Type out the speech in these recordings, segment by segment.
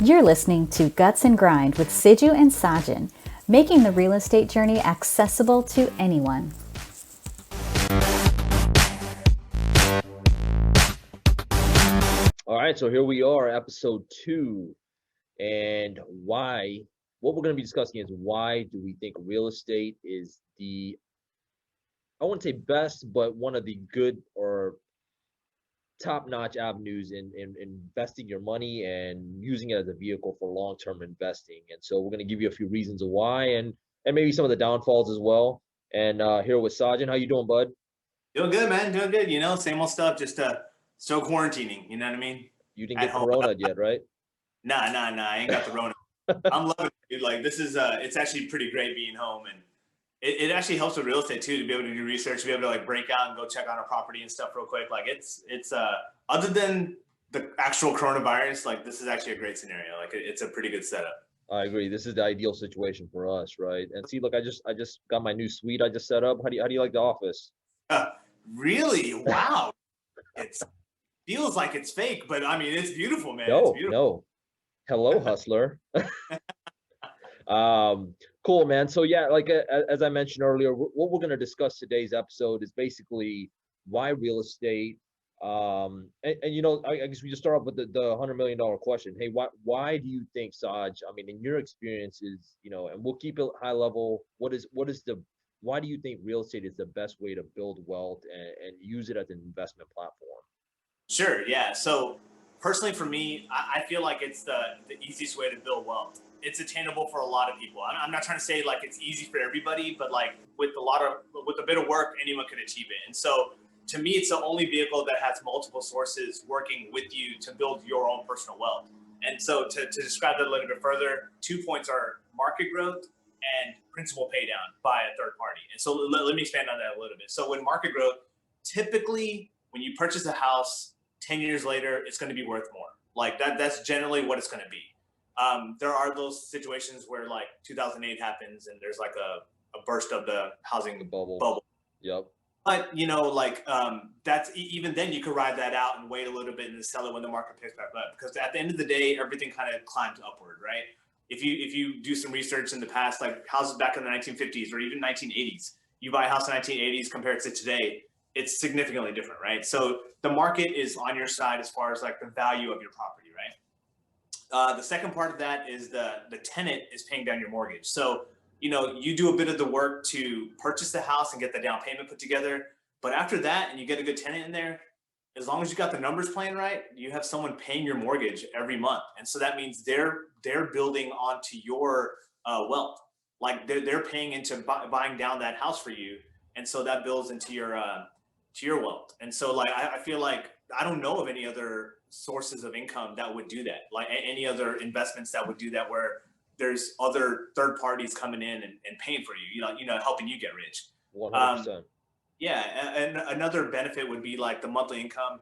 You're listening to Guts and Grind with Siju and Sajan, making the real estate journey accessible to anyone. All right, so here we are, episode 2, and what we're going to be discussing is why do we think real estate is I wouldn't say best, but one of the good or top-notch avenues in investing your money and using it as a vehicle for long-term investing. And so we're going to give you a few reasons of why and maybe some of the downfalls as well. And here with Sajan, how you doing, bud? Doing good, man. Doing good. You know, same old stuff. Just still quarantining. You know what I mean? You didn't At get home. corona yet, right? Nah. I ain't got the Rona. I'm loving it, dude. Like this is it's actually pretty great being home, and it actually helps with real estate too, to be able to do research, to be able to like break out and go check on a property and stuff real quick. Like it's other than the actual coronavirus, like this is actually a great scenario. Like it's a pretty good setup. I agree. This is the ideal situation for us, right? And see, look, I just got my new suite I just set up. How do you like the office? Really? Wow. It feels like it's fake, but I mean, it's beautiful, man. No, It's beautiful. no. Hello, hustler. Cool, man. So yeah, like as I mentioned earlier, what we're going to discuss today's episode is basically why real estate. And you know, I guess we just start off with the $100 million question. Hey, why do you think, Saj? I mean, in your experiences, you know, and we'll keep it high level. Why do you think real estate is the best way to build wealth and use it as an investment platform? Sure, yeah. So personally for me, I feel like it's the easiest way to build wealth. It's attainable for a lot of people. I'm not trying to say like it's easy for everybody, but like with a bit of work, anyone can achieve it. And so to me, it's the only vehicle that has multiple sources working with you to build your own personal wealth. And so to describe that a little bit further, 2 points are market growth and principal pay down by a third party. And so let me expand on that a little bit. So with market growth, typically when you purchase a house, 10 years later, it's going to be worth more. Like that's generally what it's going to be. There are those situations where like 2008 happens and there's like a burst of the housing bubble. Yep. But you know, like that's even then you could ride that out and wait a little bit and sell it when the market picks back up. Because at the end of the day, everything kind of climbs upward, right? If you do some research in the past, like houses back in the 1950s or even 1980s, you buy a house in the 1980s compared to today, it's significantly different, right? So the market is on your side as far as like the value of your property, right? The second part of that is the tenant is paying down your mortgage. So, you know, you do a bit of the work to purchase the house and get the down payment put together. But after that, and you get a good tenant in there, as long as you got the numbers playing right, you have someone paying your mortgage every month. And so that means they're building onto your wealth. Like they're paying into buying down that house for you. And so that builds into your wealth. And so like I feel like I don't know of any other sources of income that would do that, like any other investments that would do that, where there's other third parties coming in and paying for you, you know, helping you get rich. 100%. Yeah, and another benefit would be like the monthly income.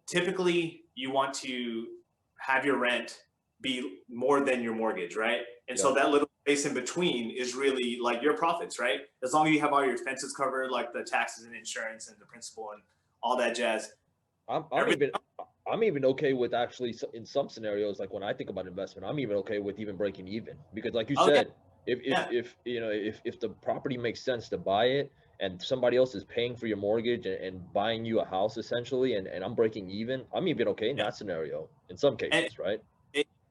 Typically, you want to have your rent be more than your mortgage, right? And so that little space in between is really like your profits, right? As long as you have all your expenses covered, like the taxes and insurance and the principal and all that jazz. I'm even okay with actually in some scenarios, like when I think about investment, I'm even okay with even breaking even, because like you said, if you know, if the property makes sense to buy it and somebody else is paying for your mortgage and buying you a house essentially, and I'm breaking even, I'm even okay in that scenario in some cases, right?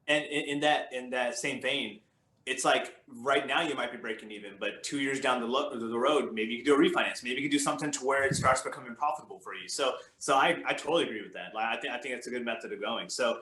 And in that same vein, it's like right now you might be breaking even, but 2 years down the road, maybe you could do a refinance. Maybe you could do something to where it starts becoming profitable for you. So I totally agree with that. Like I think it's a good method of going. So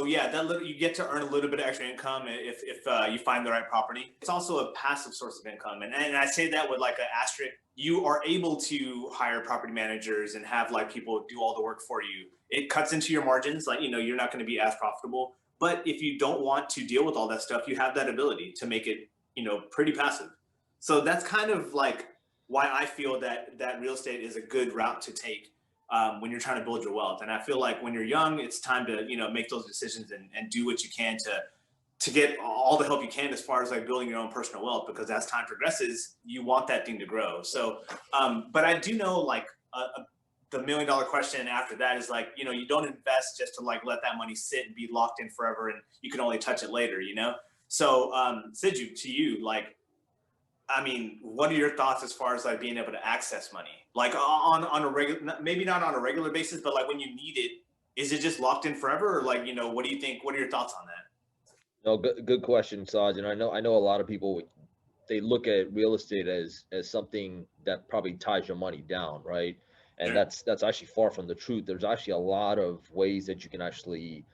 yeah, you get to earn a little bit of extra income if you find the right property. It's also a passive source of income, and I say that with like an asterisk. You are able to hire property managers and have like people do all the work for you. It cuts into your margins, like, you know, you're not going to be as profitable. But if you don't want to deal with all that stuff, you have that ability to make it, you know, pretty passive. So that's kind of like why I feel that real estate is a good route to take when you're trying to build your wealth. And I feel like when you're young, it's time to, you know, make those decisions and do what you can to get all the help you can as far as like building your own personal wealth, because as time progresses, you want that thing to grow. So, but I do know like the $1 million question after that is like, you know, you don't invest just to like let that money sit and be locked in forever and you can only touch it later, you know? So Siju, to you, like, I mean, what are your thoughts as far as like being able to access money? Like on a regular, maybe not on a regular basis, but like when you need it, is it just locked in forever? Or like, you know, what do you think? What are your thoughts on that? No, good question, Saj. I know a lot of people, they look at real estate as something that probably ties your money down, right? And Sure. that's actually far from the truth. There's actually a lot of ways that you can actually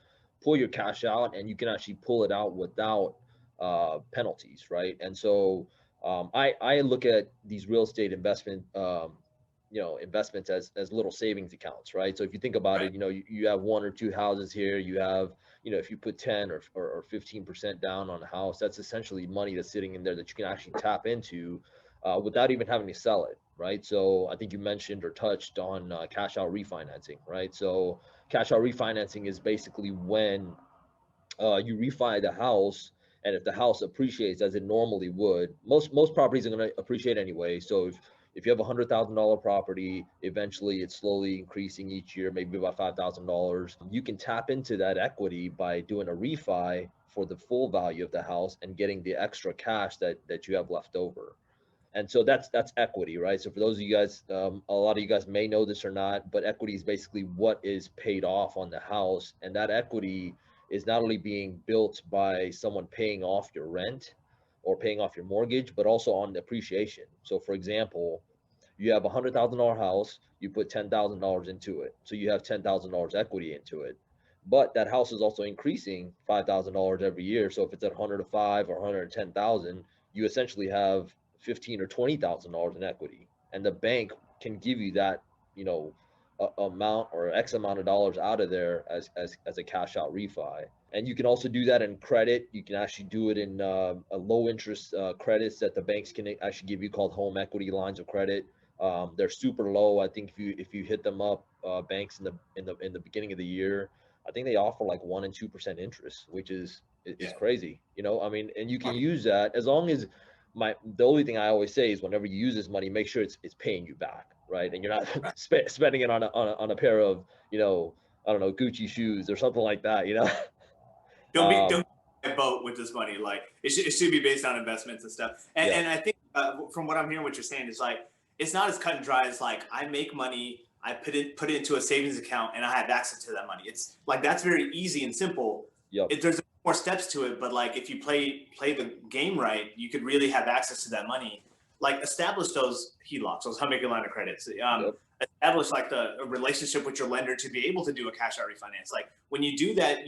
pull your cash out, and you can actually pull it out without penalties, right? And so I look at these real estate investments as little savings accounts, right? So if you think about Right. it, you have one or two houses here, you have, if you put 10 or 15% down on a house, that's essentially money that's sitting in there that you can actually tap into without even having to sell it, right? So I think you mentioned or touched on cash out refinancing, right? So cash out refinancing is basically when you refi the house, and if the house appreciates as it normally would, most properties are going to appreciate anyway. So if you have $100,000 property, eventually it's slowly increasing each year, maybe about $5,000. You can tap into that equity by doing a refi for the full value of the house and getting the extra cash that you have left over. And so that's equity, right? So for those of you guys, a lot of you guys may know this or not, but equity is basically what is paid off on the house, and that equity is not only being built by someone paying off your rent or paying off your mortgage, but also on the appreciation. So for example, you have $100,000 house, you put $10,000 into it, so you have $10,000 equity into it. But that house is also increasing $5,000 every year. So if it's at 105 or 110,000, you essentially have 15 or $20,000 in equity, and the bank can give you that, you know, amount or X amount of dollars out of there as a cash out refi. And you can also do that in credit. You can actually do it in a low interest credits that the banks can actually give you, called home equity lines of credit. They're super low. I think if you hit them up, banks in the beginning of the year, I think they offer like 1% and 2% interest, which is Yeah. crazy. I mean, and you can use that as long as the only thing I always say is whenever you use this money, make sure it's paying you back, right? And you're not Right. spending it on a pair of, I don't know, Gucci shoes or something like that. Don't Um, be a boat with this money. Like it should be based on investments and stuff. And yeah, and I think from what I'm hearing, what you're saying is like it's not as cut and dry as like I make money, I put it into a savings account, and I have access to that money. It's like that's very easy and simple. yep, There's more steps to it, but like if you play the game right, you could really have access to that money. Like establish those HELOCs, those home equity line of credits. yep, Establish like a relationship with your lender to be able to do a cash out refinance. Like when you do that,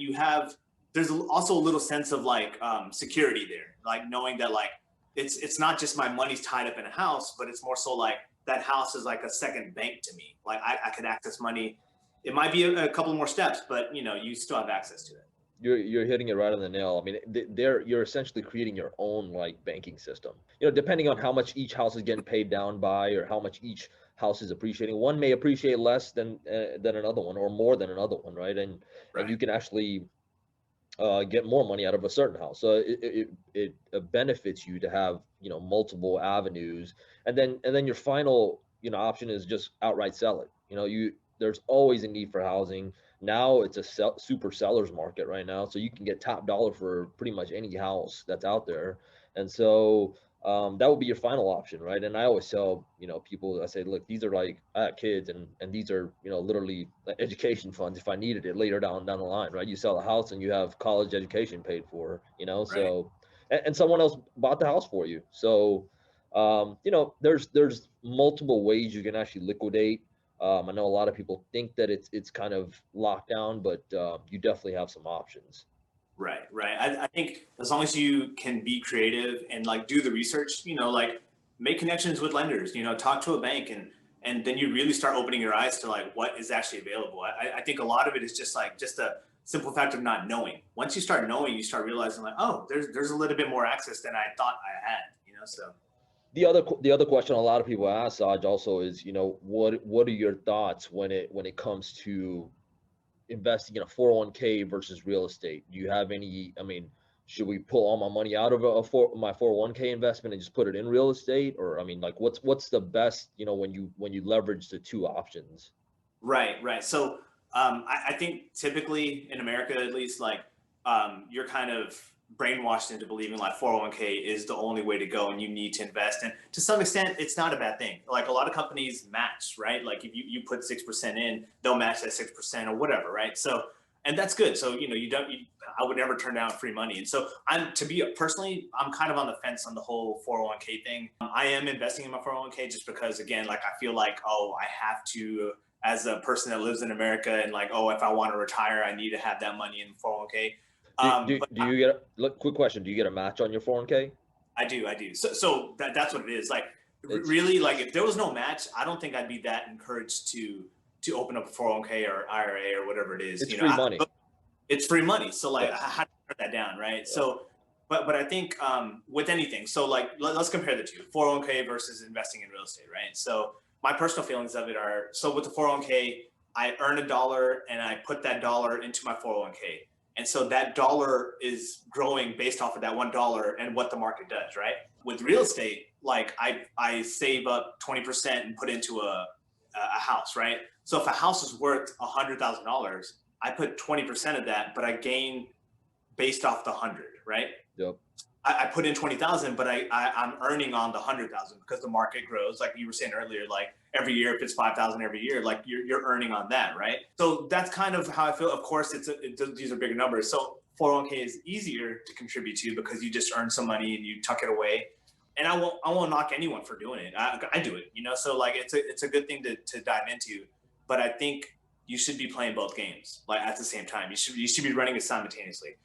there's also a little sense of like security there, like knowing that like it's not just my money's tied up in a house, but it's more so like that house is like a second bank to me. Like I could access money. It might be a couple more steps, but you still have access to it. you're hitting it right on the nail. I mean, you're essentially creating your own like banking system. Depending on how much each house is getting paid down by, or how much each house is appreciating. One may appreciate less than another one, or more than another one, right? And Right. you can actually get more money out of a certain house. So it benefits you to have multiple avenues, and then your final option is just outright sell it. There's always a need for housing. Now it's a super seller's market right now, so you can get top dollar for pretty much any house that's out there, and so that would be your final option, right? And I always tell people, I say, look, these are like, I have kids, and these are literally education funds if I needed it later down the line, right? You sell a house and you have college education paid for, Right. so and someone else bought the house for you. So there's multiple ways you can actually liquidate. I know a lot of people think that it's kind of locked down, but you definitely have some options. Right, right. I think as long as you can be creative and like do the research, like make connections with lenders, talk to a bank, and then you really start opening your eyes to like what is actually available. I think a lot of it is just a simple fact of not knowing. Once you start knowing, you start realizing like, oh, there's a little bit more access than I thought I had. So The other question a lot of people ask, Saj, also is, what are your thoughts when it comes to investing in a 401k versus real estate? Do you have any, I mean, should we pull all my money out of my 401k investment and just put it in real estate? Or, I mean, like, what's the best, when you leverage the two options? Right. So I think typically in America, at least, like you're kind of brainwashed into believing like 401k is the only way to go and you need to invest. And to some extent, it's not a bad thing. Like a lot of companies match, right? Like if you put 6% in, they'll match that 6% or whatever, right? So, and that's good. So, I would never turn down free money. And so personally, I'm kind of on the fence on the whole 401k thing. I am investing in my 401k just because, again, like I feel like, oh, I have to, as a person that lives in America, and like, oh, if I want to retire, I need to have that money in 401k. Do you get quick question? Do you get a match on your 401k? I do. So that's what it is. Like, It's really, like if there was no match, I don't think I'd be that encouraged to open up a 401k or IRA or whatever it is. it's free money. It's free money. So like, Yeah. how do you turn that down, right? Yeah. So, but I think with anything, so like let's compare the two: 401k versus investing in real estate, right? So my personal feelings of it are: so with the 401k, I earn $1 and I put that dollar into my 401k. And so that dollar is growing based off of that $1 and what the market does, right? With real estate, like I save up 20% and put into a house, right? So if a house is worth $100,000, I put 20% of that, but I gain based off the 100, right? Yep. I put in 20,000, but I'm earning on the 100,000 because the market grows. Like you were saying earlier, like every year, if it's 5,000 every year, like you're earning on that, right? So that's kind of how I feel. Of course, these are bigger numbers. So 401k is easier to contribute to because you just earn some money and you tuck it away. And I won't knock anyone for doing it. I do it, So like it's a good thing to dive into. But I think you should be playing both games like at the same time. You should be running it simultaneously.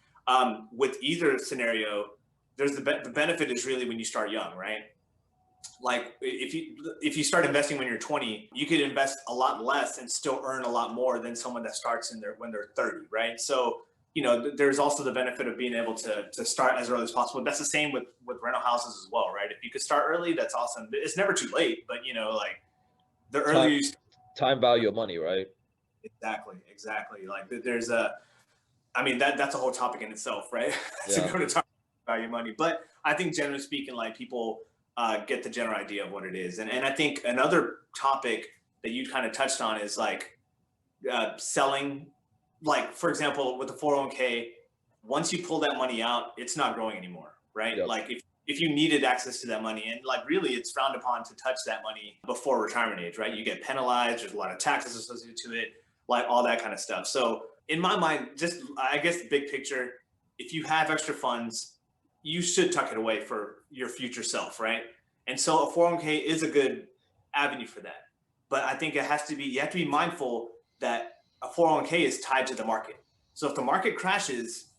With either scenario, there's the benefit is really when you start young, right? Like if you start investing when you're 20, you could invest a lot less and still earn a lot more than someone that starts when they're 30, right? So there's also the benefit of being able to start as early as possible. That's the same with rental houses as well, right? If you could start early, that's awesome. It's never too late, but like the earlier you start, time value of money, right? Exactly. Like there's that's a whole topic in itself, right? Yeah. To go to talk about your money. But I think generally speaking, like people get the general idea of what it is. And I think another topic that you kind of touched on is like selling, like for example, with the 401k, once you pull that money out, it's not growing anymore, right? Yep. Like if you needed access to that money, and like really it's frowned upon to touch that money before retirement age, right? You get penalized, there's a lot of taxes associated to it, like all that kind of stuff. So in my mind, just I guess the big picture, if you have extra funds, you should tuck it away for your future self, right? And so a 401k is a good avenue for that. But I think you have to be mindful that a 401k is tied to the market. So if the market crashes,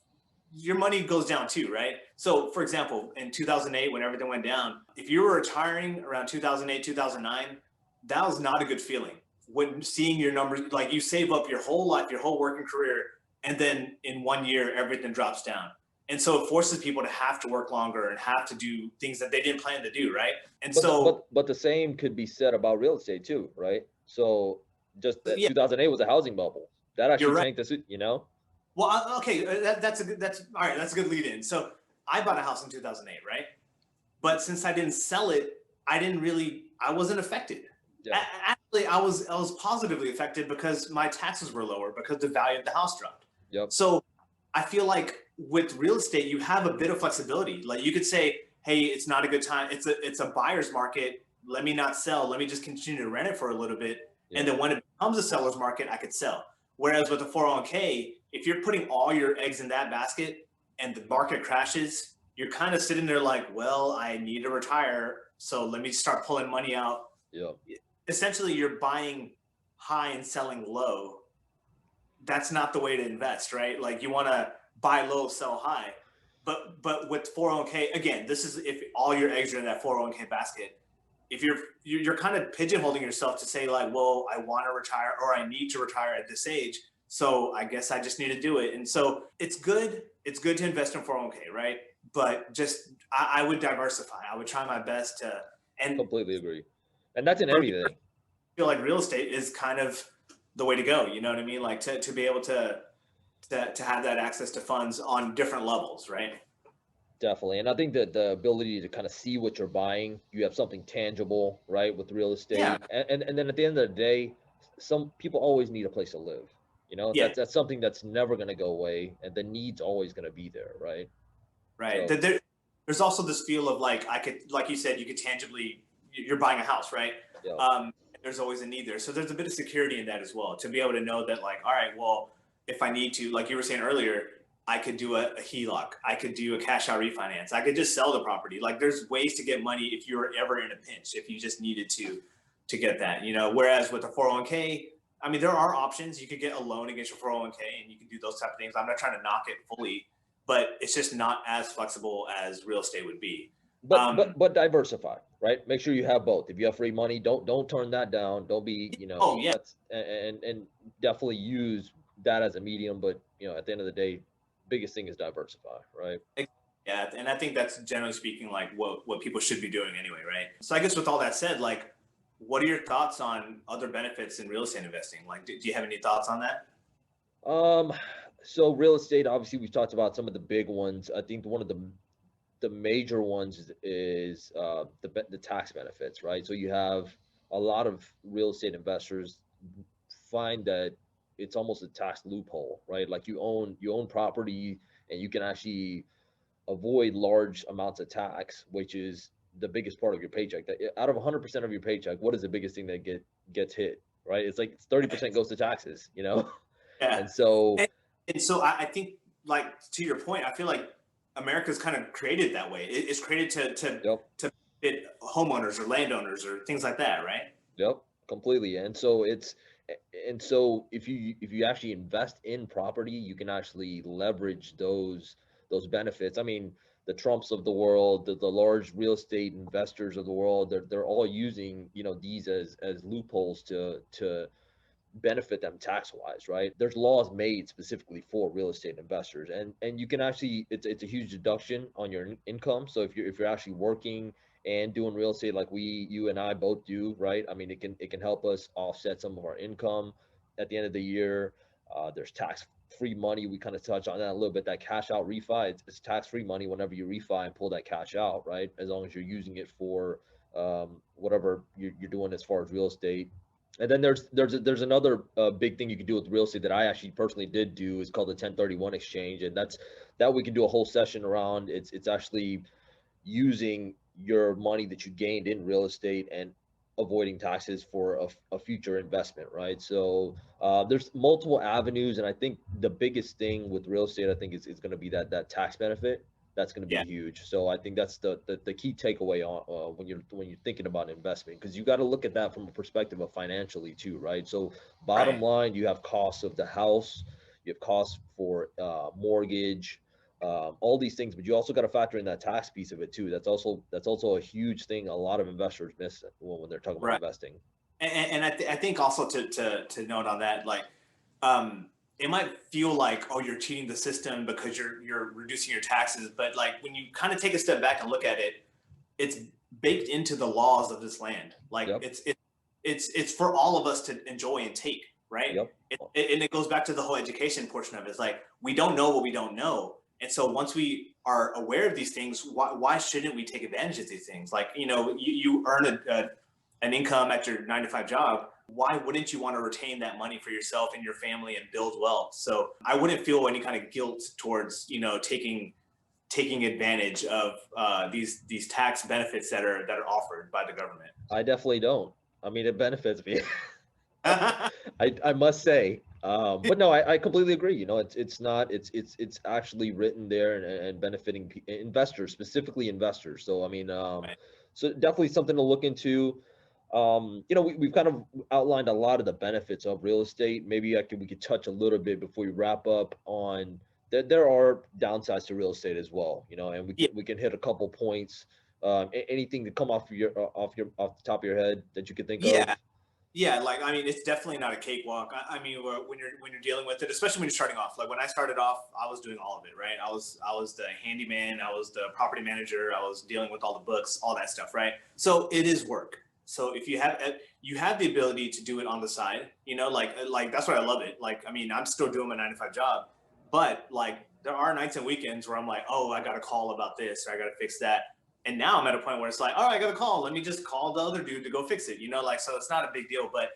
your money goes down too, right? So for example, in 2008, when everything went down, if you were retiring around 2008, 2009, that was not a good feeling. When seeing your numbers, like you save up your whole life, your whole working career, and then in 1 year, everything drops down. And so it forces people to have to work longer and have to do things that they didn't plan to do, right? And But the same could be said about real estate too, right? So just that yeah, 2008 was a housing bubble. That actually you're right. tanked this. Well, okay, that's all right. That's a good lead in. So I bought a house in 2008, right? But since I didn't sell it, I wasn't affected. Yeah. Actually, I was positively affected because my taxes were lower because the value of the house dropped. Yep. So I feel like with real estate, you have a bit of flexibility. Like you could say, hey, it's not a good time. It's a buyer's market. Let me not sell. Let me just continue to rent it for a little bit. Yeah. And then when it becomes a seller's market, I could sell. Whereas with a 401k, if you're putting all your eggs in that basket and the market crashes, you're kind of sitting there like, well, I need to retire. So let me start pulling money out. Yeah. Essentially, you're buying high and selling low. That's not the way to invest, right? Like you want to buy low, sell high. But with 401k, again, this is if all your eggs are in that 401k basket. If you're kind of pigeonholing yourself to say like, well, I want to retire or I need to retire at this age, so I guess I just need to do it. And so it's good to invest in 401k, right? But just I would diversify. I would try my best to. And Completely agree. And that's in everything. I feel like real estate is kind of the way to go. You know what I mean? Like to be able to have that access to funds on different levels, right? Definitely. And I think that the ability to kind of see what you're buying, you have something tangible, right, with real estate. Yeah. And then at the end of the day, some people always need a place to live. Yeah, That's something that's never going to go away, and the need's always going to be there, right? right. So, There's also this feel of like I could, like you said, you could tangibly, you're buying a house, right? yeah, There's always a need there, so there's a bit of security in that as well, to be able to know that, like, all right, well, if I need to, like you were saying earlier, I could do a HELOC, I could do a cash out refinance, I could just sell the property. Like, there's ways to get money if you're ever in a pinch, if you just needed to get that, Whereas with a 401k, I mean, there are options. You could get a loan against your 401k and you can do those type of things. I'm not trying to knock it fully, but it's just not as flexible as real estate would be. but but diversify, right? Make sure you have both. If you have free money, don't turn that down. Don't be, Oh yeah, that's and definitely use that as a medium. But at the end of the day, biggest thing is diversify, right? yeah, and I think that's generally speaking like what people should be doing anyway, right? So I guess with all that said, like, what are your thoughts on other benefits in real estate investing? Like, do you have any thoughts on that? Um, so real estate, obviously, we've talked about some of the big ones. I think one of the major ones is the tax benefits, right? So you have a lot of real estate investors find that it's almost a tax loophole, right? Like you own property and you can actually avoid large amounts of tax, which is the biggest part of your paycheck. That out of 100% of your paycheck, what is the biggest thing that gets hit, right? It's like 30% goes to taxes, Yeah, and so and so I think, like, to your point, I feel like America's kind of created that way. It's created yep. to fit homeowners or landowners or things like that, right? Yep, completely. And so if you actually invest in property, you can actually leverage those benefits. I mean, the Trumps of the world, the large real estate investors of the world, they're all using, these as loopholes to benefit them tax wise, right? There's laws made specifically for real estate investors, and you can actually it's a huge deduction on your income. So if you're actually working and doing real estate like you and I both do, right? I mean, it can help us offset some of our income at the end of the year. There's tax free money. We kind of touch on that a little bit. That cash out refi, it's tax free money whenever you refi and pull that cash out, right? As long as you're using it for whatever you're doing as far as real estate. And then there's another big thing you can do with real estate that I actually personally did do, is called the 1031 exchange, and that we can do a whole session around. It's actually using your money that you gained in real estate and avoiding taxes for a future investment, right? So there's multiple avenues, and I think the biggest thing with real estate, I think is going to be that tax benefit. That's going to be Yeah, huge. So I think that's the key takeaway on when you're thinking about investment, because you got to look at that from a perspective of financially too, right? So bottom right. line, you have costs of the house, you have costs for mortgage, all these things, but you also got to factor in that tax piece of it too. That's also a huge thing a lot of investors miss when they're talking about Right. investing. And I think also to note on that, like, it might feel like, oh, you're cheating the system because you're reducing your taxes, but like when you kind of take a step back and look at it, it's baked into the laws of this land. Like, Yep. it's for all of us to enjoy and take, right? Yep. And it goes back to the whole education portion of it. It's like, we don't know what we don't know, and so once we are aware of these things, why shouldn't we take advantage of these things? Like, you earn an income at your 9 to 5 job. Why wouldn't you want to retain that money for yourself and your family and build wealth? So I wouldn't feel any kind of guilt towards taking advantage of these tax benefits that are offered by the government. I definitely don't. I mean, it benefits me. I must say, but no, I completely agree. It's not it's actually written there and benefiting investors, specifically investors. So I mean, Right. so definitely something to look into. We've kind of outlined a lot of the benefits of real estate. Maybe we could touch a little bit before we wrap up on that. There are downsides to real estate as well, and we Yeah. can hit a couple points. Anything to come off the top of your head that you could think of? Yeah. Yeah, like, I mean, it's definitely not a cakewalk. I mean, when you're dealing with it, especially when you're starting off. Like, when I started off, I was doing all of it, right? I was the handyman, I was the property manager, I was dealing with all the books, all that stuff, right? So it is work. So if you have the ability to do it on the side, like that's what I love it. Like, I mean, I'm still doing my 9 to 5 job, but like there are nights and weekends where I'm like, oh, I got a call about this, or I got to fix that. And now I'm at a point where it's like, all right, I got a call. Let me just call the other dude to go fix it. Like, so it's not a big deal. But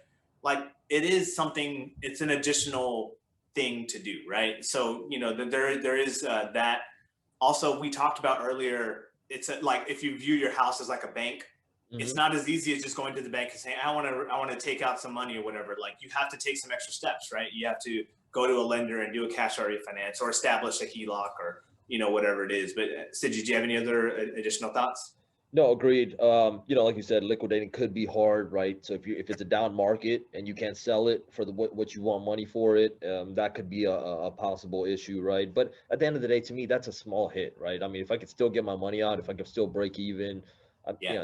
like, it is something, it's an additional thing to do, right? So, there is that. Also, we talked about earlier, it's like if you view your house as like a bank, it's not as easy as just going to the bank and saying, I want to take out some money or whatever. Like, you have to take some extra steps, right? You have to go to a lender and do a cash out refinance or establish a HELOC or, whatever it is. But Sid, did you have any other additional thoughts? No, agreed. Like you said, liquidating could be hard, right? So if it's a down market and you can't sell it for what you want money for it, that could be a possible issue, right? But at the end of the day, to me, that's a small hit, right? I mean, if I could still get my money out, if I could still break even,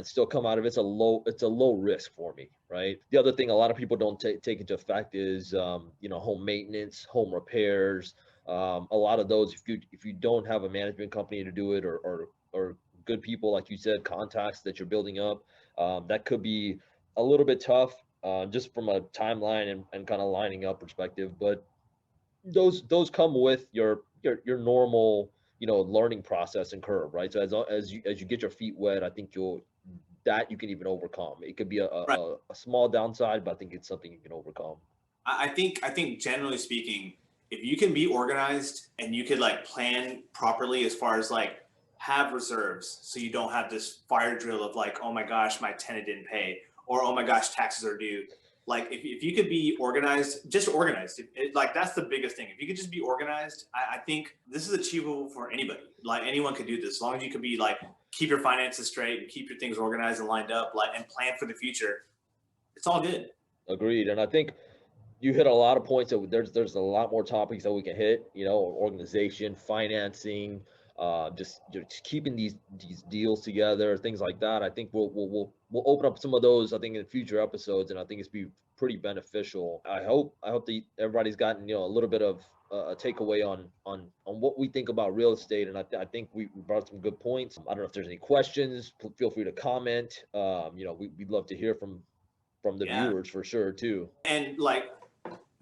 still come out of it, it's a low risk for me, right? The other thing a lot of people don't take into effect is home maintenance, home repairs. A lot of those, if you don't have a management company to do it or good people, like you said, contacts that you're building up, that could be a little bit tough, just from a timeline and kind of lining up perspective. But those come with your normal, learning process and curve, right? So as you get your feet wet, I think you can even overcome. It could be a small downside, but I think it's something you can overcome. I think generally speaking, if you can be organized and you could like plan properly as far as like have reserves, so you don't have this fire drill of like, oh my gosh, my tenant didn't pay, or oh my gosh, taxes are due. Like if you could be organized, just organized, like that's the biggest thing. If you could just be organized, I think this is achievable for anybody. Like anyone could do this, as long as you can be like, keep your finances straight and keep your things organized and lined up, like, and plan for the future. It's all good. Agreed. And I think you hit a lot of points that there's a lot more topics that we can hit, organization, financing, just keeping these deals together, things like that. I think we'll open up some of those, I think, in future episodes, and I think it's be pretty beneficial. I hope that everybody's gotten a little bit of a takeaway on what we think about real estate, and I think we brought some good points. I don't know if there's any questions. Feel free to comment. We'd love to hear from the viewers for sure too. And like,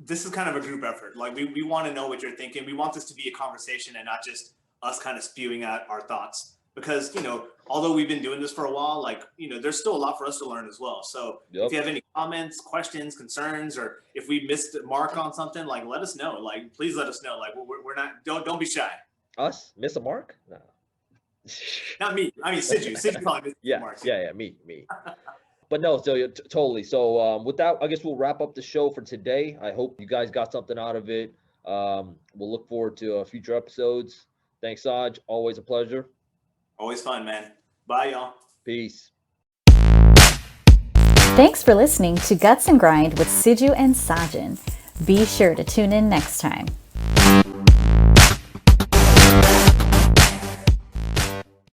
this is kind of a group effort. Like we want to know what you're thinking. We want this to be a conversation and not just us kind of spewing out our thoughts, because although we've been doing this for a while, like there's still a lot for us to learn as well. So if you have any comments, questions, concerns, or if we missed the mark on something, like let us know. Like please let us know. Like we're not, don't be shy. Us miss a mark? No. Not me. I mean Siju probably missed the mark. Yeah, me. But no, so totally. So with that, I guess we'll wrap up the show for today. I hope you guys got something out of it. We'll look forward to future episodes. Thanks, Saj. Always a pleasure. Always fun, man. Bye, y'all. Peace. Thanks for listening to Guts and Grind with Siju and Sajan. Be sure to tune in next time.